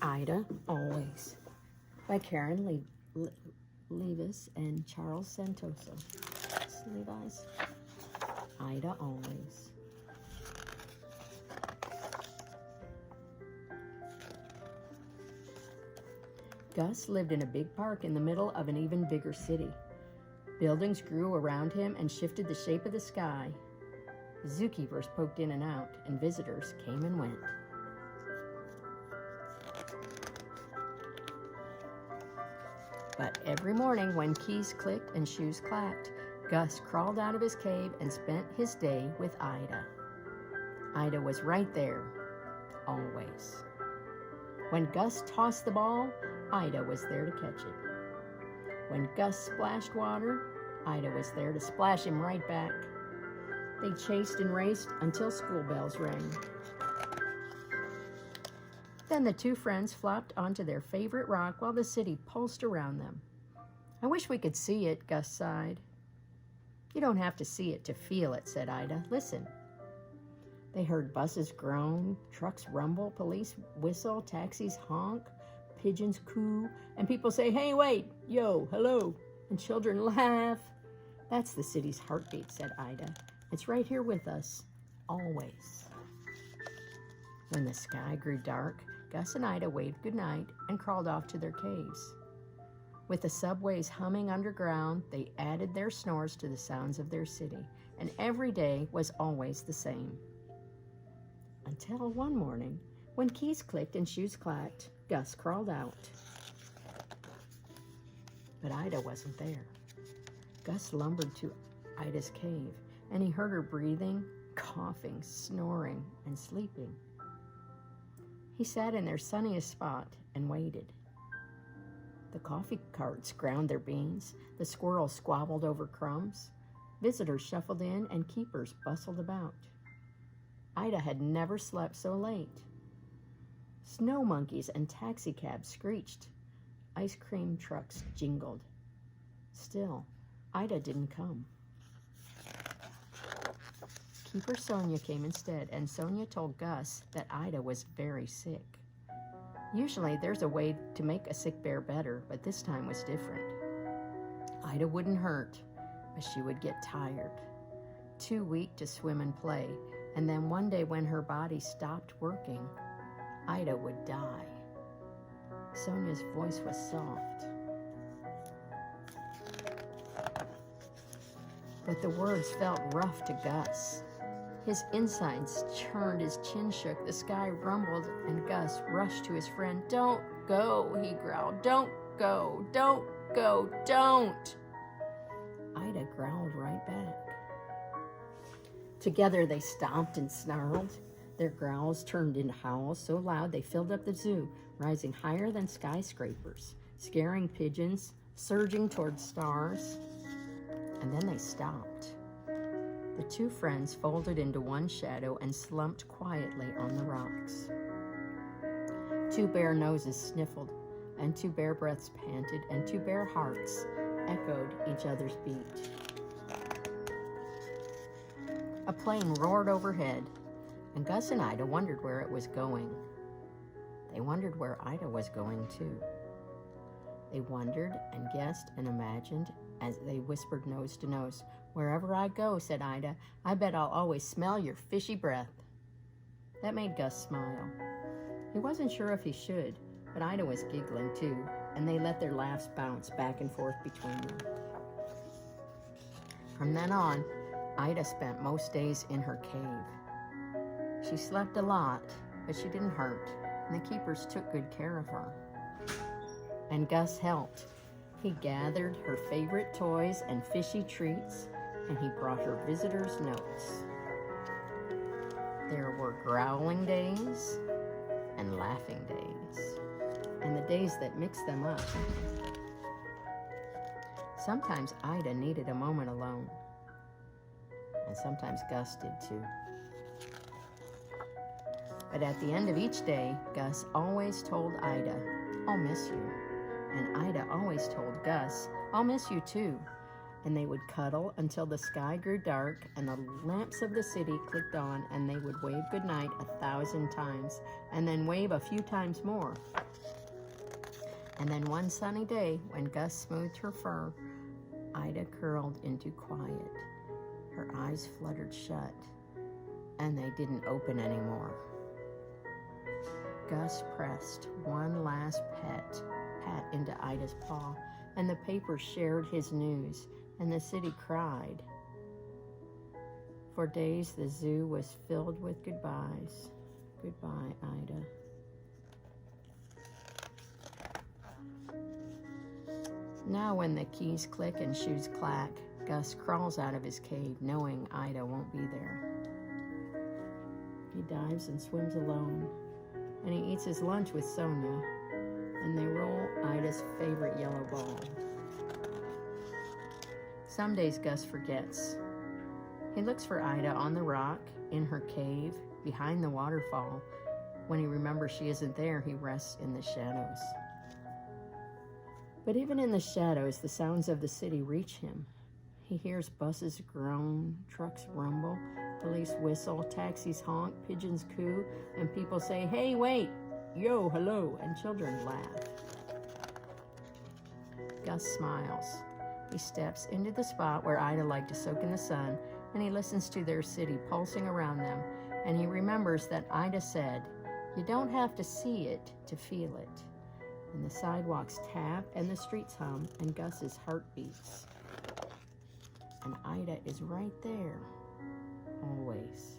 Ida Always by Karen Levis and Charles Santoso. Levi's. Ida Always. Gus lived in a big park in the middle of an even bigger city. Buildings grew around him and shifted the shape of the sky. Zookeepers poked in and out, and visitors came and went. But every morning when keys clicked and shoes clacked, Gus crawled out of his cave and spent his day with Ida. Ida was right there, always. When Gus tossed the ball, Ida was there to catch it. When Gus splashed water, Ida was there to splash him right back. They chased and raced until school bells rang. Then the two friends flopped onto their favorite rock while the city pulsed around them. I wish we could see it, Gus sighed. You don't have to see it to feel it, said Ida. Listen. They heard buses groan, trucks rumble, police whistle, taxis honk, pigeons coo, and people say, hey, wait, yo, hello, and children laugh. That's the city's heartbeat, said Ida. It's right here with us, always. When the sky grew dark, Gus and Ida waved goodnight and crawled off to their caves. With the subways humming underground, they added their snores to the sounds of their city, and every day was always the same. Until one morning, when keys clicked and shoes clacked, Gus crawled out. But Ida wasn't there. Gus lumbered to Ida's cave, and he heard her breathing, coughing, snoring, and sleeping. He sat in their sunniest spot and waited. The coffee carts ground their beans, the squirrels squabbled over crumbs, visitors shuffled in, and keepers bustled about. Ida had never slept so late. Snow monkeys and taxicabs screeched. Ice cream trucks jingled. Still, Ida didn't come. Keeper Sonia came instead, and Sonia told Gus that Ida was very sick. Usually there's a way to make a sick bear better, but this time was different. Ida wouldn't hurt, but she would get tired, too weak to swim and play, and then one day when her body stopped working, Ida would die. Sonia's voice was soft, but the words felt rough to Gus. His insides churned, his chin shook, the sky rumbled, and Gus rushed to his friend. Don't go, he growled. Don't go, don't go, don't. Ida growled right back. Together they stomped and snarled. Their growls turned into howls so loud they filled up the zoo, rising higher than skyscrapers, scaring pigeons, surging toward stars. And then they stopped. The two friends folded into one shadow and slumped quietly on the rocks. Two bare noses sniffled, and two bare breaths panted, and two bare hearts echoed each other's beat. A plane roared overhead, and Gus and Ida wondered where it was going. They wondered where Ida was going too. They wondered and guessed and imagined as they whispered nose to nose. Wherever I go, said Ida, I bet I'll always smell your fishy breath. That made Gus smile. He wasn't sure if he should, but Ida was giggling too, and they let their laughs bounce back and forth between them. From then on, Ida spent most days in her cave. She slept a lot, but she didn't hurt, and the keepers took good care of her. And Gus helped. He gathered her favorite toys and fishy treats, and he brought her visitors' notes. There were growling days and laughing days, and the days that mixed them up. Sometimes Ida needed a moment alone, and sometimes Gus did too. But at the end of each day, Gus always told Ida, I'll miss you. And Ida always told Gus, I'll miss you too. And they would cuddle until the sky grew dark and the lamps of the city clicked on, and they would wave goodnight 1,000 times and then wave a few times more And then one sunny day, when Gus smoothed her fur, Ida curled into quiet. Her eyes fluttered shut, and they didn't open anymore. Gus pressed one last pat into Ida's paw, and the paper shared his news, and the city cried. For days, the zoo was filled with goodbyes. Goodbye, Ida. Now when the keys click and shoes clack, Gus crawls out of his cave knowing Ida won't be there. He dives and swims alone, and he eats his lunch with Sonia, and they roll Ida's favorite yellow ball. Some days Gus forgets. He looks for Ida on the rock, in her cave, behind the waterfall. When he remembers she isn't there, he rests in the shadows. But even in the shadows, the sounds of the city reach him. He hears buses groan, trucks rumble, police whistle, taxis honk, pigeons coo, and people say, "Hey, wait, yo, hello," and children laugh. Gus smiles. He steps into the spot where Ida liked to soak in the sun, and he listens to their city pulsing around them, and he remembers that Ida said, "You don't have to see it to feel it." And the sidewalks tap, and the streets hum, and Gus's heart beats. And Ida is right there, always.